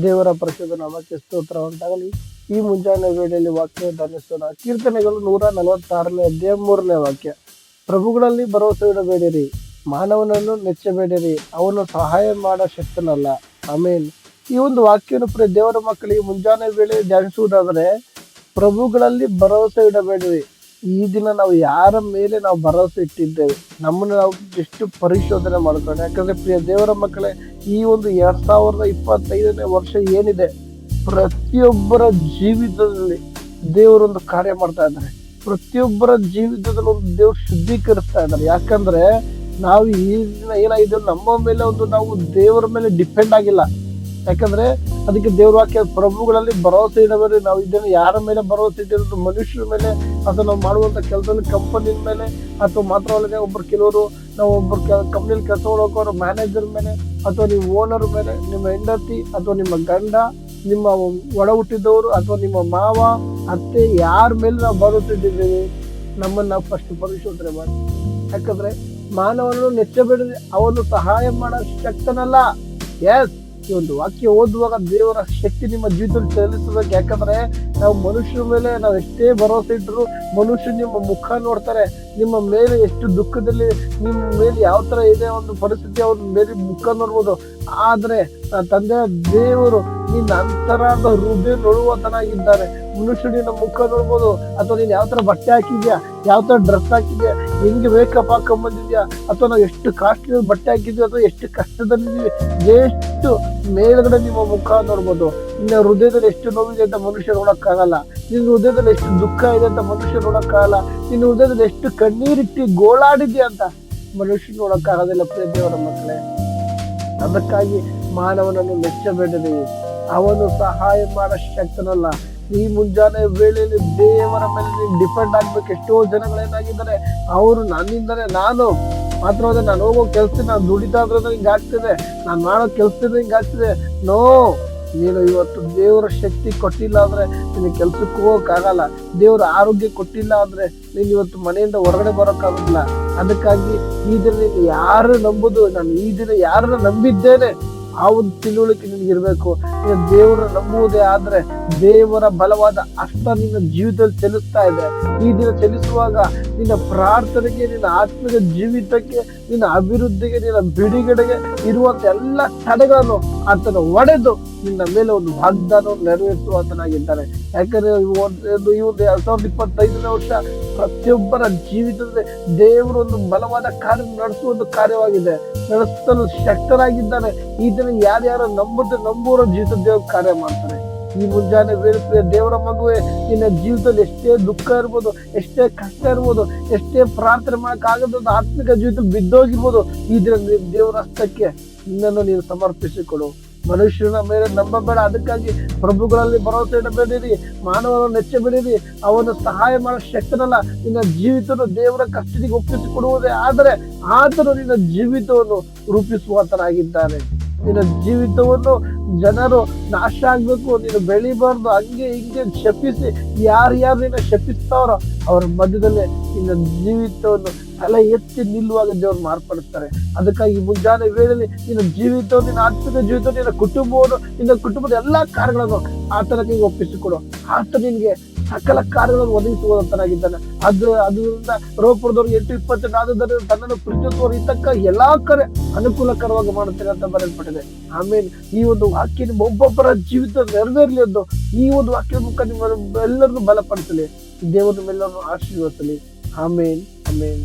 ದೇವರ ಪರಿಶುದ್ಧ ನಾಮಕ್ಕೆ ಸ್ತೋತ್ರ ಉಂಟಾಗಲಿ. ಈ ಮುಂಜಾನೆ ವೇಳೆಯಲ್ಲಿ ವಾಕ್ಯ ಧ್ಯಾನಿಸೋಣ. ಕೀರ್ತನೆಗಳು 146ನೇ ಅಧ್ಯಾಯ 3ನೇ ವಾಕ್ಯ. ಪ್ರಭುಗಳಲ್ಲಿ ಭರವಸೆ ಇಡಬೇಡಿರಿ, ಮಾನವನನ್ನು ನೆಚ್ಚಬೇಡಿರಿ, ಅವನು ಸಹಾಯ ಮಾಡೋ ಶಕ್ತನಲ್ಲ. ಆಮೇನ್. ಈ ಒಂದು ವಾಕ್ಯವನ್ನು ಪ್ರಿಯ ದೇವರ ಮಕ್ಕಳಿಗೆ ಮುಂಜಾನೆ ವೇಳೆ ಧ್ಯಾನಿಸುವುದಾದರೆ, ಪ್ರಭುಗಳಲ್ಲಿ ಭರವಸೆ ಇಡಬೇಡಿರಿ. ಈ ದಿನ ನಾವು ಯಾರ ಮೇಲೆ ನಾವು ಭರವಸೆ ಇಟ್ಟಿದ್ದೇವೆ, ನಮ್ಮನ್ನು ನಾವು ಎಷ್ಟು ಪರಿಶೋಧನೆ ಮಾಡ್ಕೊಂಡು. ಯಾಕಂದ್ರೆ ಪ್ರಿಯ ದೇವರ ಮಕ್ಕಳೇ, ಈ ಒಂದು 2025ನೇ ವರ್ಷ ಏನಿದೆ, ಪ್ರತಿಯೊಬ್ಬರ ಜೀವಿತದಲ್ಲಿ ದೇವರೊಂದು ಕಾರ್ಯ ಮಾಡ್ತಾ ಇದ್ದಾರೆ. ಪ್ರತಿಯೊಬ್ಬರ ಜೀವಿತದಲ್ಲಿ ಒಂದು ದೇವ್ರು ಶುದ್ಧೀಕರಿಸ್ತಾ ಇದ್ದಾರೆ. ಯಾಕಂದ್ರೆ ನಾವು ಈ ದಿನ ಏನಾಗಿದೆ, ನಮ್ಮ ಮೇಲೆ ನಾವು ದೇವರ ಮೇಲೆ ಡಿಪೆಂಡ್ ಆಗಿಲ್ಲ. ಯಾಕಂದ್ರೆ ಅದಕ್ಕೆ ದೇವ್ರ ವಾಕ್ಯ, ಪ್ರಭುಗಳಲ್ಲಿ ಭರವಸೆ ಇಡಬೇಡಿ. ನಾವು ಇದನ್ನು ಯಾರ ಮೇಲೆ ಭರವಸೆ ಇಟ್ಟಿರೋದು? ಮನುಷ್ಯರ ಮೇಲೆ, ಅಥವಾ ನಾವು ಮಾಡುವಂತ ಕೆಲಸದಲ್ಲಿ ಕಂಪನಿ ಮೇಲೆ, ಅಥವಾ ಮಾತ್ರವಲ್ಲದೆ ಕೆಲವರು ನಾವು ಕಂಪ್ನಿಯಲ್ಲಿ ಕೆಲಸ ಮಾಡೋಕೋರು ಮ್ಯಾನೇಜರ್ ಮೇಲೆ, ಅಥವಾ ನೀವು ಓನರ್ ಮೇಲೆ, ನಿಮ್ಮ ಹೆಂಡತಿ ಅಥವಾ ನಿಮ್ಮ ಗಂಡ, ನಿಮ್ಮ ಒಡ ಹುಟ್ಟಿದವರು ಅಥವಾ ನಿಮ್ಮ ಮಾವ, ಅತ್ತೆ, ಯಾರ ಮೇಲೆ ನಾವು ಭರವಸೆ ಇಟ್ಟಿದ್ದೀವಿ, ನಮ್ಮನ್ನ ನಾವು ಫಸ್ಟ್ ಪರಿಶೋಧನೆ ಮಾಡಿ. ಯಾಕಂದ್ರೆ ಮಾನವನನ್ನು ನೆಚ್ಚಬೇಡಿರಿ, ಅವನು ಸಹಾಯ ಮಾಡೋ ಶಕ್ತನಲ್ಲ. ಎಸ್, ಈ ಒಂದು ವಾಕ್ಯ ಓದುವಾಗ ದೇವರ ಶಕ್ತಿ ನಿಮ್ಮ ಜೀವಿತದಲ್ಲಿ ಚಲಿಸಬೇಕು. ಯಾಕಂದ್ರೆ ನಾವು ಮನುಷ್ಯರ ಮೇಲೆ ನಾವು ಎಷ್ಟೇ ಭರವಸೆ ಇಟ್ಟರು, ಮನುಷ್ಯ ನಿಮ್ಮ ಮುಖ ನೋಡ್ತಾರೆ, ನಿಮ್ಮ ಮೇಲೆ ಎಷ್ಟು ದುಃಖದಲ್ಲಿ, ನಿಮ್ಮ ಮೇಲೆ ಯಾವ ತರ ಇದೆ ಒಂದು ಪರಿಸ್ಥಿತಿ, ಅವ್ರ ಮೇಲೆ ಮುಖ ನೋಡ್ಬೋದು. ಆದ್ರೆ ತಂದೆಯ ದೇವರು ನಿನ್ನ ಅಂತರಾದ ಹೃದಯ ನೋಡುವತನಾಗಿದ್ದಾರೆ. ಮನುಷ್ಯ ನಿನ್ನ ಮುಖ ನೋಡ್ಬೋದು, ಅಥವಾ ನೀನ್ ಯಾವ ತರ ಬಟ್ಟೆ ಹಾಕಿದ್ಯಾ, ಯಾವ ತರ ಡ್ರೆಸ್ ಹಾಕಿದ್ಯಾ, ಹೆಂಗೆ ಮೇಕಪ್ ಹಾಕೊಂಡ್ ಬಂದಿದ್ಯಾ, ಅಥವಾ ನಾವು ಎಷ್ಟು ಕಾಸ್ಟ್ಲಿ ಬಟ್ಟೆ ಹಾಕಿದ್ವಿ, ಅಥವಾ ಎಷ್ಟು ಕಷ್ಟದಲ್ಲಿದ್ದೀವಿ, ಎಷ್ಟು ಮೇಲ್ಗಡೆ ನಿಮ್ಮ ಮುಖ ನೋಡ್ಬೋದು. ನಿನ್ನ ಹೃದಯದಲ್ಲಿ ಎಷ್ಟು ನೋವಿದೆ ಅಂತ ಮನುಷ್ಯ ನೋಡಕ್ಕಾಗಲ್ಲ. ನಿನ್ನ ಹೃದಯದಲ್ಲಿ ಎಷ್ಟು ದುಃಖ ಇದೆ ಅಂತ ಮನುಷ್ಯ ನೋಡಕ್ಕಾಗಲ್ಲ. ನಿನ್ನ ಹೃದಯದಲ್ಲಿ ಎಷ್ಟು ಕಣ್ಣೀರಿಟ್ಟು ಗೋಳಾಡಿದ್ಯಾ ಅಂತ ಮನುಷ್ಯ ನೋಡಕ್ಕಾಗೋದಿಲ್ಲ. ಪ್ರಿಯ ದೇವರ ಮಕ್ಕಳೇ, ಅದಕ್ಕಾಗಿ ಮಾನವನನ್ನು ನೆಚ್ಚಬೇಡಿರಿ, ಅವನು ಸಹಾಯ ಮಾಡೋ ಶಕ್ತನಲ್ಲ. ಈ ಮುಂಜಾನೆ ವೇಳೆಯಲ್ಲಿ ದೇವರ ಮೇಲೆ ನೀವು ಡಿಪೆಂಡ್ ಆಗ್ಬೇಕು. ಎಷ್ಟೋ ಜನಗಳೇನಾಗಿದ್ದಾರೆ, ಅವರು ನನ್ನಿಂದಲೇ, ನಾನು ಮಾತ್ರವಾದ ನಾನು ಹೋಗೋ ಕೆಲಸ, ನಾನು ದುಡಿತಾ ಇದ್ರೆ ಹಿಂಗಾಗ್ತಿದೆ, ನಾನು ಮಾಡೋ ಕೆಲಸದಿಂದ ಹಿಂಗಾಗ್ತಿದೆ. ನೋ, ನೀನು ಇವತ್ತು ದೇವರ ಶಕ್ತಿ ಕೊಟ್ಟಿಲ್ಲ ಅಂದ್ರೆ ನಿನಗೆ ಕೆಲ್ಸಕ್ಕೆ ಹೋಗೋಕ್ಕಾಗಲ್ಲ. ದೇವರ ಆರೋಗ್ಯ ಕೊಟ್ಟಿಲ್ಲ ಅಂದ್ರೆ ನೀನು ಇವತ್ತು ಮನೆಯಿಂದ ಹೊರಗಡೆ ಬರೋಕ್ಕಾಗೋದಿಲ್ಲ. ಅದಕ್ಕಾಗಿ ಈ ದಿನ ನೀನು ಯಾರು ನಂಬುದು, ನಾನು ಈ ದಿನ ಯಾರನ್ನ ನಂಬಿದ್ದೇನೆ, ಆ ಒಂದು ತಿಳುವಳಿಕೆ ನಿನಗಿರ್ಬೇಕು. ನೀನು ದೇವರ ನಂಬುವುದೇ ಆದ್ರೆ ದೇವರ ಬಲವಾದ ಹಸ್ತ ನಿನ್ನ ಜೀವಿತದಲ್ಲಿ ಚಲಿಸ್ತಾ ಇದೆ. ಈ ದಿನ ಚಲಿಸುವಾಗ ನಿನ್ನ ಪ್ರಾರ್ಥನೆಗೆ, ನಿನ್ನ ಆತ್ಮಿಕ ಜೀವಿತಕ್ಕೆ, ನಿನ್ನ ಅಭಿವೃದ್ಧಿಗೆ, ನಿನ್ನ ಬಿಡುಗಡೆಗೆ ಇರುವಂತ ಎಲ್ಲ ತಡೆಗಳನ್ನು ಆತನ ಒಡೆದು ನಿನ್ನ ಮೇಲೆ ಒಂದು ವಾಗ್ದಾನವನ್ನು ನೆರವೇರಿಸುವಂತನಾಗಿದ್ದಾನೆ. ಯಾಕಂದ್ರೆ ಈ ಒಂದು 2025ನೇ ವರ್ಷ ಪ್ರತಿಯೊಬ್ಬರ ಜೀವಿತದಲ್ಲಿ ದೇವರು ಒಂದು ಬಲವಾದ ಕಾರ್ಯ ನಡೆಸುವ ಒಂದು ಕಾರ್ಯವಾಗಿದೆ, ನಡೆಸಲು ಶಕ್ತರಾಗಿದ್ದಾನೆ. ಈ ದಿನ ಯಾರ್ಯಾರು ನಂಬುವ ಜೀವಿತ ದೇವ್ರ ಕಾರ್ಯ ಮಾಡ್ತಾರೆ. ಈ ಮುಂಜಾನೆ ವೇಳೆ ದೇವರ ಮಗುವೆ, ನಿನ್ನ ಜೀವಿತದಲ್ಲಿ ಎಷ್ಟೇ ದುಃಖ ಇರ್ಬೋದು, ಎಷ್ಟೇ ಕಷ್ಟ ಇರ್ಬೋದು, ಎಷ್ಟೇ ಪ್ರಾರ್ಥನೆ ಮಾಡಕ್ಕಾಗದ ಆತ್ಮಿಕ ಜೀವಿತದಲ್ಲಿ ಬಿದ್ದೋಗಿರ್ಬೋದು, ಈ ದಿನ ದೇವರ ಹಸ್ತಕ್ಕೆ ನಿನ್ನನ್ನು ನೀನು ಸಮರ್ಪಿಸಿಕೊಡು. ಮನುಷ್ಯನ ಮೇಲೆ ನಂಬಬೇಡ. ಅದಕ್ಕಾಗಿ ಪ್ರಭುಗಳಲ್ಲಿ ಭರವಸೆ ಇಡಬೇಡಿರಿ, ಮಾನವನನ್ನು ನೆಚ್ಚಬೇಡಿರಿ, ಅವನು ಸಹಾಯ ಮಾಡೋ ಶಕ್ತನಲ್ಲ. ನಿನ್ನ ಜೀವಿತವನ್ನು ದೇವರ ಕಷ್ಟಕ್ಕೆ ಒಪ್ಪಿಸಿಕೊಡುವುದೇ ಆದರೆ ಆತನು ನಿನ್ನ ಜೀವಿತವನ್ನು ರೂಪಿಸುವಂತನಾಗಿದ್ದಾನೆ. ನಿನ್ನ ಜೀವಿತವನ್ನು ಜನರು ನಾಶ ಆಗ್ಬೇಕು, ನೀನು ಬೆಳಿಬಾರ್ದು, ಹಂಗೆ ಹಿಂಗೆ ಶಪಿಸಿ ಯಾರ್ಯಾರು ನಿನ್ನ ಶಪಿಸ್ತಾವ್ರೋ ಅವ್ರ ಮಧ್ಯದಲ್ಲೇ ನಿನ್ನ ಜೀವಿತವನ್ನು ತಲೆ ಎತ್ತಿ ನಿಲ್ಲುವಾಗ ದೇವರು ಮಾರ್ಪಡಿಸ್ತಾರೆ. ಅದಕ್ಕಾಗಿ ಮುಂಜಾನೆ ವೇಳೆಯಲ್ಲಿ ನಿನ್ನ ಜೀವಿತ, ನಿನ್ನ ಆತ್ಮಿಕ ಜೀವಿತ, ನಿನ್ನ ಕುಟುಂಬದ ಎಲ್ಲಾ ಕಾರ್ಯಗಳನ್ನು ಆತನ ಕೈಗೆ ಒಪ್ಪಿಸಿಕೊಡು. ಆತ ನಿನ್ಗೆ ಸಕಲ ಕಾರ್ಯಗಳನ್ನು ಒದಗಿಸುವಂತನಾಗಿದ್ದಾನೆ. ಅದರಿಂದ ರೋಪುರದವ್ರು 8:28 ಆದದರಿಂದ ತನ್ನನ್ನು ಪ್ರೀತಿಸುವವರು ಇತಕ್ಕ ಎಲ್ಲಾ ಕಡೆ ಅನುಕೂಲಕರವಾಗಿ ಮಾಡುತ್ತೇನೆ ಅಂತ ಬರೆಯಲ್ಪಟ್ಟಿದೆ. ಆಮೇಲೆ ಈ ಒಂದು ವಾಕ್ಯ ನಿಮ್ಮ ಒಬ್ಬೊಬ್ಬರ ಜೀವಿತ ನೆರವೇರಲಿ ಎಂದು ಈ ಒಂದು ವಾಕ್ಯದ ಮುಖ ನಿಮ್ಮ ಎಲ್ಲರನ್ನು ಬಲಪಡಿಸಲಿ. ದೇವರು ನಿಮ್ಮೆಲ್ಲರನ್ನು ಆಶೀರ್ವದಿಸಲಿ. ಆಮೇನ್, ಆಮೇನ್.